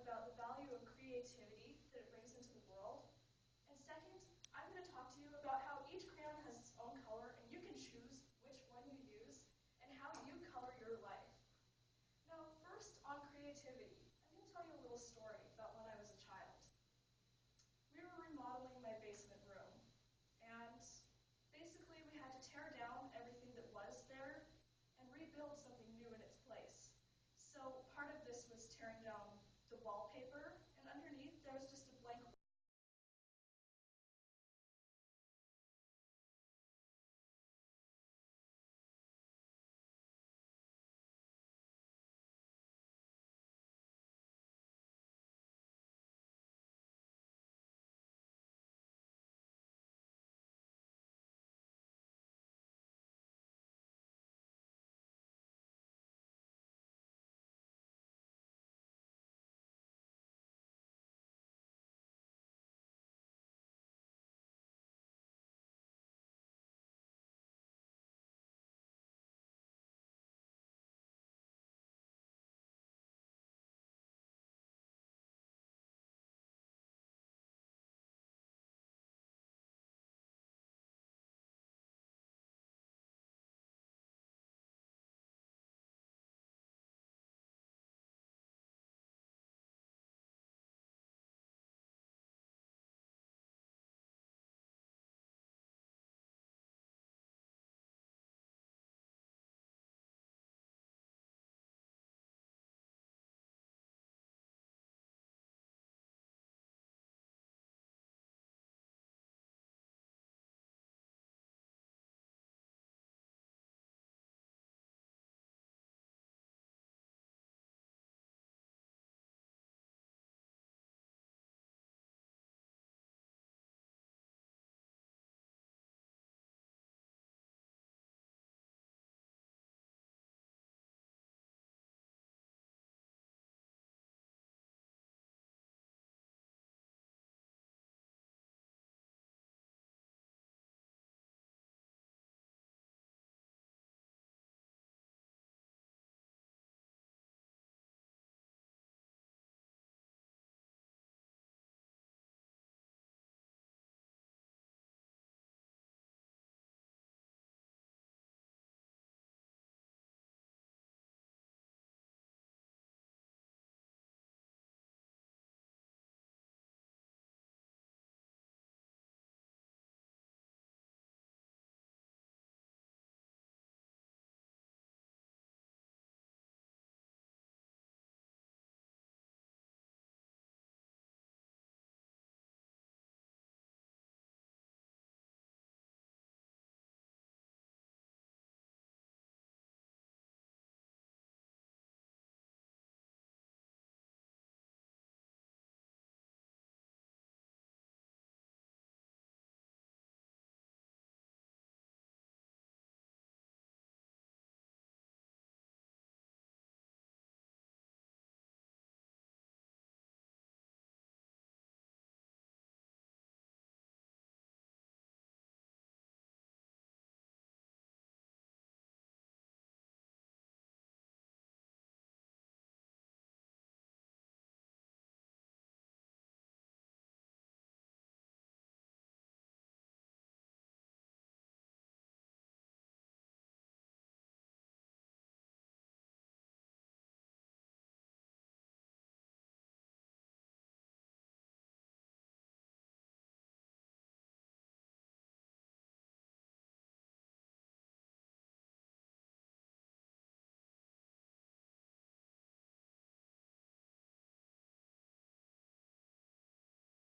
about the value of creativity that it brings into the world. And second, I'm going to talk to you about how each crayon has its own color and you can choose which one you use and how you color your life. Now, first on creativity, I'm going to tell you a little story about when I was a child. We were remodeling my basement room, and basically we had to tear down everything that was there and rebuild something new in its place. So part of this was tearing down